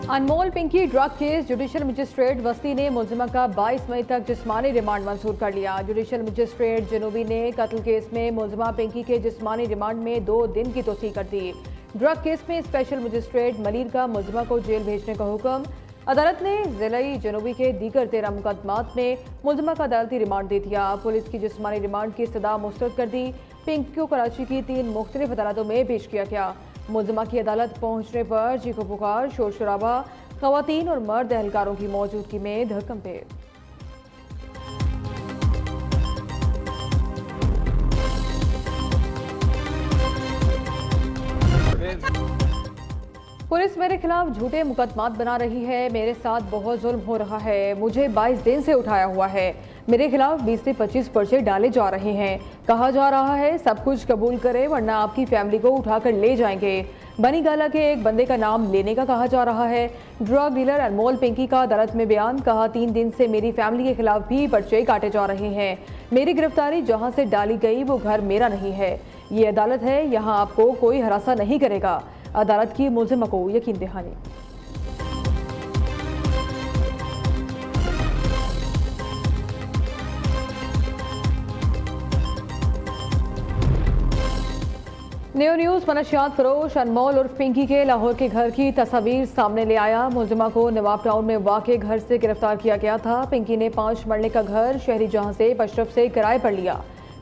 अनमोल Pinky drug case judicial magistrate वस्ती ने मुलजिमा का 22 मई तक जिस्मानी रिमांड मंजूर कर लिया। जुडिशियल मजिस्ट्रेट जनूबी ने कत्ल केस में मुलजिमा पिंकी के जिस्मानी रिमांड में 2 दिन की तोसी कर दी। ड्रग केस में स्पेशल मजिस्ट्रेट मलिर का मुलजिमा को जेल भेजने का हुक्म। अदालत ने जिले जनूबी के दीगर 13 मुकदमात में मुलजिमा का अदालती रिमांड दे दिया। पुलिस की जिस्मानी रिमांड की सदा मुस्तरद कर दी। पिंकी को कराची की 3 मुख्तलिफ अदालतों में पेश किया गया। मुलजिमा की अदालत पहुंचने पर चीखो पुकार, शोर शराबा, खवातीन और मर्द एहलकारों की मौजूदगी में धड़कंपे। पुलिस मेरे खिलाफ झूठे मुकदमात बना रही है। मेरे साथ बहुत जुल्म हो रहा है। मुझे 22 दिन से उठाया हुआ है। मेरे खिलाफ 20 से 25 पर्चे डाले जा रहे हैं। कहा जा रहा है सब कुछ कबूल करे वरना आपकी फैमिली को उठाकर ले जाएंगे। बनी गाला के एक बंदे का नाम लेने का कहा जा रहा है। ड्रग डीलर अनमोल पिंकी का अदालत में बयान। कहा 3 दिन से मेरी फैमिली के खिलाफ भी पर्चे काटे जा रहे हैं। मेरी गिरफ्तारी जहां से डाली गई वो घर मेरा नहीं है। ये अदालत है, यहाँ आपको कोई हरासा नहीं करेगा। अदालत की मुलजिमा को यकीन दहानी। न्यू न्यूज मनशियात फरोश अनमोल उर्फ पिंकी के लाहौर के घर की तस्वीर सामने ले आया। मुलजिमा को नवाब टाउन में वाक़े घर से गिरफ्तार किया गया था। पिंकी ने 5 मरले का घर शहरी जहां से अशरफ से किराए पर लिया।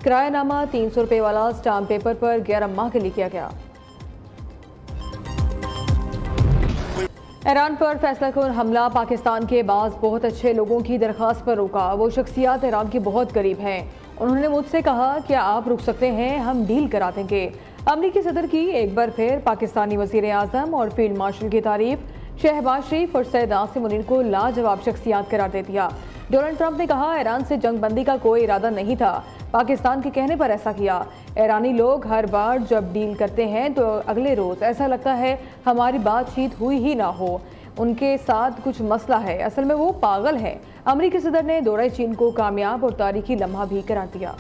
किरायानामा 300 रुपये वाला स्टाम्प पेपर पर 11 माह के लिए किया गया। ईरान पर फैसलाकुन हमला। पाकिस्तान के बाज़ बहुत अच्छे लोगों की दरख्वास्त पर रोका। वो शख्सियात ईरान के बहुत करीब हैं। उन्होंने मुझसे कहा कि आप रुक सकते हैं, हम डील करा देंगे। अमरीकी सदर की एक बार फिर पाकिस्तानी वज़ीर आज़म और फील्ड मार्शल की तारीफ। शहबाज शरीफ और सैयद आसिम मुनीर को लाजवाब शख्सियात करार दे दिया। डोनाल्ड ट्रंप ने कहा ईरान से जंग बंदी का कोई इरादा नहीं था, पाकिस्तान के कहने पर ऐसा किया। ईरानी लोग हर बार जब डील करते हैं तो अगले रोज़ ऐसा लगता है हमारी बातचीत हुई ही ना हो, उनके साथ कुछ मसला है, असल में वो पागल है। अमरीकी सदर ने दौरे चीन को कामयाब और तारीखी लम्हा भी करार दिया।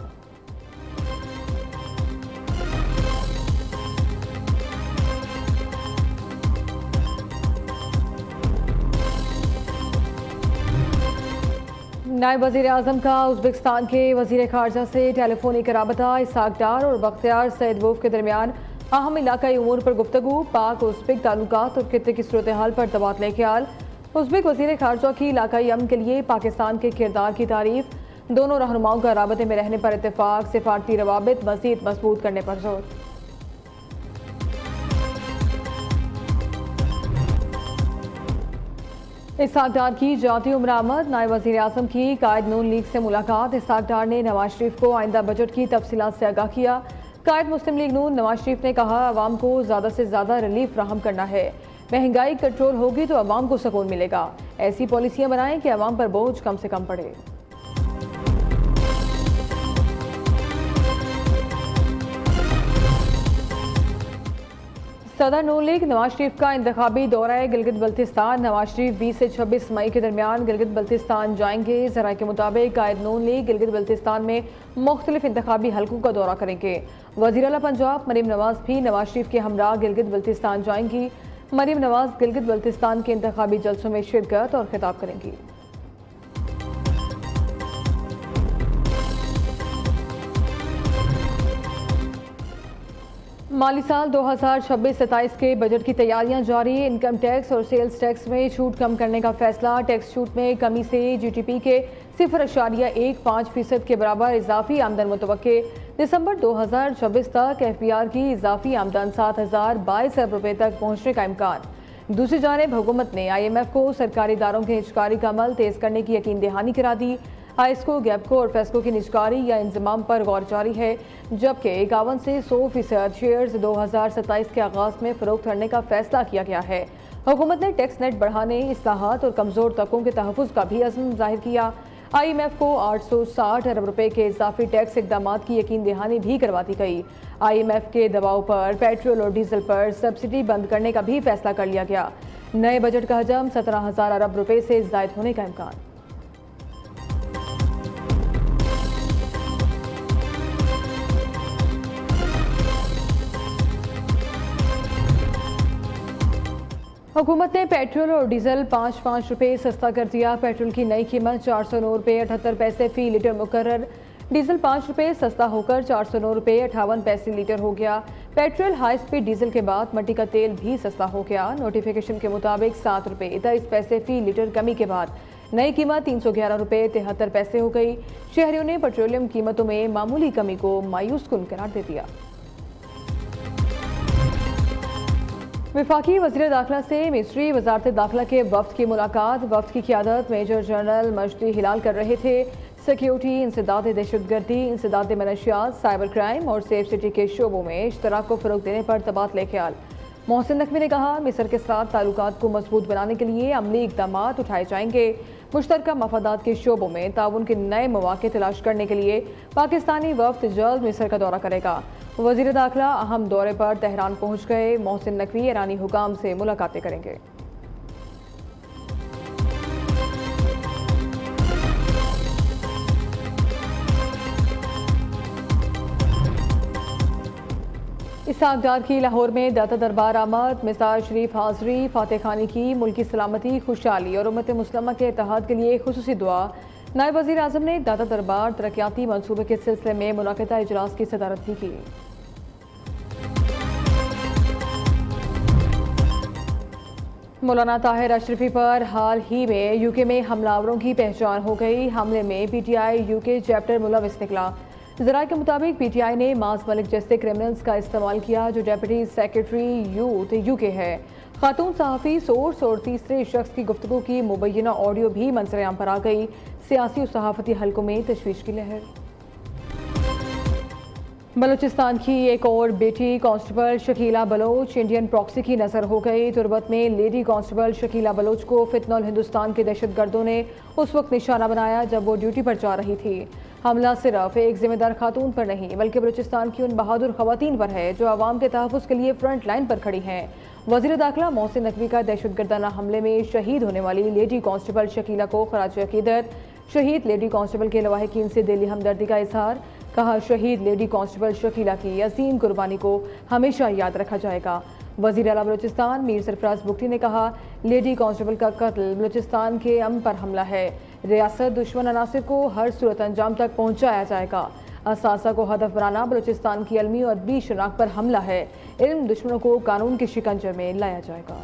नायब वज़ीर आज़म का उज़्बेकिस्तान के वज़ीर ख़ारजा से टेलीफोनिक राबता। इसहाक डार और बख्तियार सैयदवोफ के दरमियान अहम इलाकाई उमूर पर गुफ्तगू। पाक उज़्बेक ताल्लुकात और खित्ते की सूरत हाल पर तबादले ख्याल। उज़्बेक वज़ीर ख़ारजा की इलाकाई अमन के लिए पाकिस्तान के किरदार की तारीफ। दोनों रहनुमाओं का राबते में रहने पर इत्तेफाक। सिफारती रवाबित मज़ीद मजबूत करने पर जोर। इसहाक डार की जाती उम्र आमद। नायब वज़ीर आज़म की कायद नून लीग से मुलाकात। इसहाक डार ने नवाज शरीफ को आइंदा बजट की तफसीलात से आगाह किया। कायद मुस्लिम लीग नून नवाज शरीफ ने कहा अवाम को ज़्यादा से ज़्यादा रिलीफ फ्राहम करना है। महंगाई कंट्रोल होगी तो अवाम को सुकून मिलेगा। ऐसी पॉलिसियाँ बनाएं कि अवाम पर बोझ कम से कम पड़े। सदर नून लीग नवाज शरीफ का इंतखाबी दौरा है गिलगित बल्तिस्तान। नवाज शरीफ 20 से 26 मई के दरमियान गिलगित बल्तिस्तान जाएंगे। जराये के मुताबिक कायद नून लीग गिलगित बल्तिस्तान में मुख्तलिफ इंतखाबी हलकों का दौरा करेंगे। वज़ीर आला पंजाब मरीम नवाज भी नवाज शरीफ के हमरा गिलगित बल्तिस्तान जाएंगी। मरीम नवाज गिलगित बल्तिस्तान के इंतखाबी जलसों में शिरकत और खिताब करेंगी। माली साल 2026-27 के बजट की तैयारियां जारी। इनकम टैक्स और सेल्स टैक्स में छूट कम करने का फैसला। टैक्स छूट में कमी से जीडीपी के 0.15% के बराबर इजाफी आमदन मुतवक्के। दिसंबर 2026 तक एफपीआर की इजाफी आमदन 7,022 अरब रुपये तक पहुँचने का इम्कान। दूसरी जानिब हुकूमत ने IMF को सरकारी इदारों के निजकारी का अमल तेज़ करने की यकीन दहानी करा दी। आइस्को, गैपको और फेस्को की निजकारी या इंजमाम पर गौर जारी है, जबकि 51 से 100% शेयर्स 2027 के आगाज में फरोख्त करने का फैसला किया गया है। हुकूमत ने टैक्स नेट बढ़ाने, इस्लाहात और कमज़ोर तबकों के तहफ़्फ़ुज़ का भी अज़्म जाहिर किया। IMF को 860 अरब रुपए के इजाफी टैक्स इक़दाम की यकीन दहानी भी करवा दी गई। IMF के दबाव पर पेट्रोल और डीजल पर सब्सिडी बंद करने का भी फैसला कर लिया गया। नए बजट का हजम 17,000 अरब रुपए से ज़ायद होने का इम्कान। हुकूमत ने पेट्रोल और डीजल 5-5 रुपये सस्ता कर दिया। पेट्रोल की नई कीमत 409 रुपये 78 पैसे फी लीटर मुकर्रर। डीजल 5 रुपये सस्ता होकर 409 रुपये 58 पैसे लीटर हो गया। पेट्रोल हाई स्पीड डीजल के बाद मट्टी का तेल भी सस्ता हो गया। नोटिफिकेशन के मुताबिक 7 रुपये 23 पैसे फी लीटर कमी के बाद नई कीमत 311 रुपये 73 पैसे हो गई। शहरियों ने पेट्रोलियम कीमतों में मामूली कमी को मायूस कुन करार दे दिया। वफाकी वज़ीर दाखिला से मिस्री वजारत दाखिला के वफ्द की मुलाकात। वफ्द की क़यादत मेजर जनरल मजदी हिलाल कर रहे थे। सिक्योरिटी, इंसदाद दहशतगर्दी, इंसदाद मनशियात, साइबर क्राइम और सेफ सिटी के शोबों में इश्तराक को फ़रोग़ देने पर तबादले ख्याल। मोहसिन नकवी ने कहा, मिस्र के साथ ताल्लुकात को मजबूत बनाने के लिए अमली इक़दाम उठाए जाएंगे। मुश्तरका मफादात के शोबों में ताउन के नए मौक़े तलाश करने के लिए पाकिस्तानी वफ्द जल्द मिस्र का दौरा करेगा। वज़ीर दाखिला अहम दौरे पर तेहरान पहुँच गए। मोहसिन नकवी ईरानी हुकाम से मुलाकातें करेंगे। इसहाक डार की लाहौर में दाता दरबार आमद। मिसार शरीफ हाज़री। फातेह खानी की मुल्की सलामती, खुशहाली और उम्मत मुस्लिमा के इत्तेहाद के लिए खुसूसी दुआ। नायब वज़ीर आज़म ने दाता दरबार तरक्याती मनसूबे के सिलसिले में मुनाक़िदा इजलास की सदारत भी की। मौलाना ताहिर अशरफी पर हाल ही में यूके में हमलावरों की पहचान हो गई। हमले में PTI यूके चैप्टर मुलविस निकला। ज़राए के मुताबिक PTI ने मास मलिक जैसे क्रिमिनल्स का इस्तेमाल किया जो डेप्यूटी सेक्रेटरी यूथ यूके है। खातून सहाफ़ी सोर्स और तीसरे शख्स की गुफ्तगू की मुबैना ऑडियो भी मंजर-ए-आम पर आ गई। सियासी और सहाफ़ती हलकों में तशवीश की लहर। बलूचिस्तान की एक और बेटी constable Shakila Baloch Indian proxy की नज़र हो गई। तुरबत में लेडी कांस्टेबल शकीला बलोच को फितनल हिंदुस्तान के दहशतगर्दों ने उस वक्त निशाना बनाया जब वो ड्यूटी पर जा रही थी। हमला सिर्फ एक जिम्मेदार खातून पर नहीं बल्कि बलूचिस्तान की उन बहादुर खवातीन पर है जो आवाम के तहफ़्फ़ुज़ के लिए फ्रंट लाइन पर खड़ी हैं। वज़ीर दाखिला मोहसिन नकवी का दहशतगर्दाना हमले में शहीद होने वाली लेडी कांस्टेबल शकीला को खराज अकीदत। शहीद लेडी कांस्टेबल के लवाहिकीन से दिली हमदर्दी का इजहार। कहा, शहीद लेडी कांस्टेबल शकीला की अजीम कुर्बानी को हमेशा याद रखा जाएगा। वज़ीर आला बलूचिस्तान मीर सरफराज बुगटी ने कहा, लेडी कांस्टेबल का कत्ल बलूचिस्तान के अमन पर हमला है। रियासत दुश्मन अनासिर को हर सूरत अंजाम तक पहुँचाया जाएगा। असासा को हदफ बनाना बलूचिस्तान की अलमी और अदबी शनाख्त पर हमला है। इल्म दुश्मनों को कानून के शिकंजे में लाया जाएगा।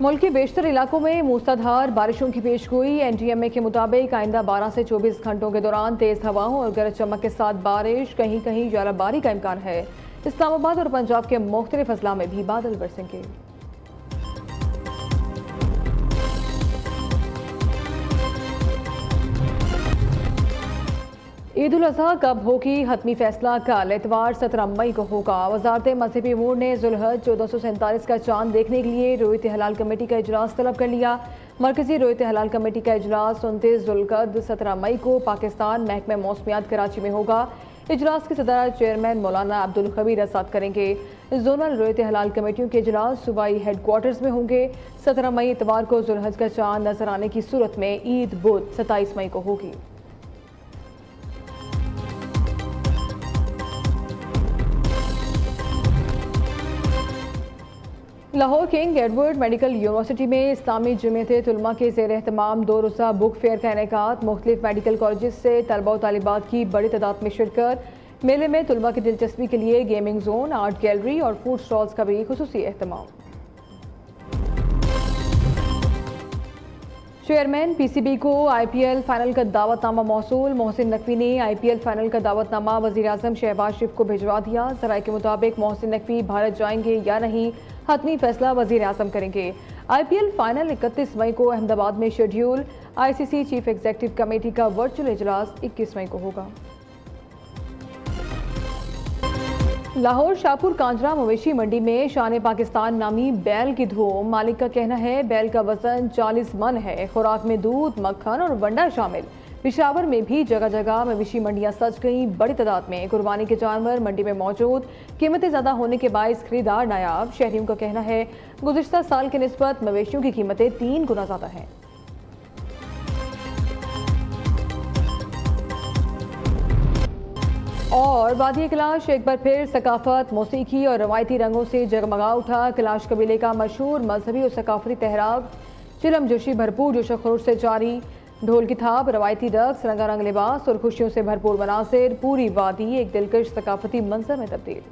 मुल्क के बेशतर इलाकों में मूसलाधार बारिशों की पेशगोई। NTMA के मुताबिक आइंदा 12 से 24 घंटों के दौरान तेज़ हवाओं और गरज चमक के साथ बारिश, कहीं कहीं ज़ाराबारी का इम्कान है। इस्लामाबाद और पंजाब के मुख्तलिफ अजला में भी बादल बरसेंगे। ईद उल अज़हा कब होगी? हतमी फैसला कल इतवार 17 मई को होगा। वजारत मजहबी अमूर ने ज़ुल्हज 1447 का चांद देखने के लिए रोयत हलाल कमेटी का इजलास तलब कर लिया। मरकजी रोयत हलाल कमेटी का इजलास 29 ज़ुल्क़द 17 मई को पाकिस्तान महकमा मौसमियात कराची में होगा। इजलास की सदारत चेयरमैन मौलाना अब्दुल खबीर आज़ाद करेंगे। जोनल रोयत हलाल कमेटियों के इजलास सूबाई हेडक्वार्टर्स में होंगे। 17 मई इतवार को ज़ुल्हज का चांद नजर आने की सूरत में ईद बुध 27 मई को होगी। Lahore king Edward medical university में इस्लामी जमीयत उलमा के ज़ेर एहतमाम 2 रोज़ा बुक फेयर का इनेकाद। मुख्तलिफ मेडिकल कॉलेज से तलबा और तालिबात की बड़ी तादाद में शिरकत। मेले में तलबा की दिलचस्पी के लिए गेमिंग जोन, आर्ट गैलरी और फूड स्टॉल्स का भी खुसूसी एहतमाम। चेयरमैन PCB को IPL फाइनल का दावतनामा मौसूल। मोहसिन नकवी ने IPL फाइनल का दावतनामा वज़ीर आज़म शहबाज शरीफ को भिजवा दिया। ज़राए के मुताबिक मोहसिन नकवी भारत जाएंगे या नहीं, हतमी फैसला वज़ीर आज़म करेंगे। IPL फाइनल 31 मई को अहमदाबाद में schedule. ICC chief executive committee का वर्चुअल इजलास 21 मई को होगा। लाहौर शाहपुर कांजरा मवेशी मंडी में शान पाकिस्तान नामी बैल की धूम। मालिक का कहना है बैल का वजन 40 मन है। खुराक में दूध, मक्खन और वंडा शामिल। पेशावर में भी जगह जगह मवेशी मंडियां सज गईं। बड़ी तादाद में कुर्बानी के जानवर मंडी में मौजूद। कीमतें ज़्यादा होने के बायस खरीदार नायाब। शहरियों का कहना है गुज़िश्ता साल की निस्बत मवेशियों की कीमतें 3 गुना ज़्यादा हैं। और वादी कैलाश एक बार फिर सकाफत, मौसीकी और रवायती रंगों से जगमगा उठा। कैलाश कबीले का मशहूर मजहबी और सकाफती तहराव चिलम जोशी भरपूर जोश खरोश से जारी। ढोल की थाप, रवायती रक्स, रंगारंग लिबास और खुशियों से भरपूर मनासिर, पूरी वादी एक दिलकश सकाफती मंजर में तब्दील।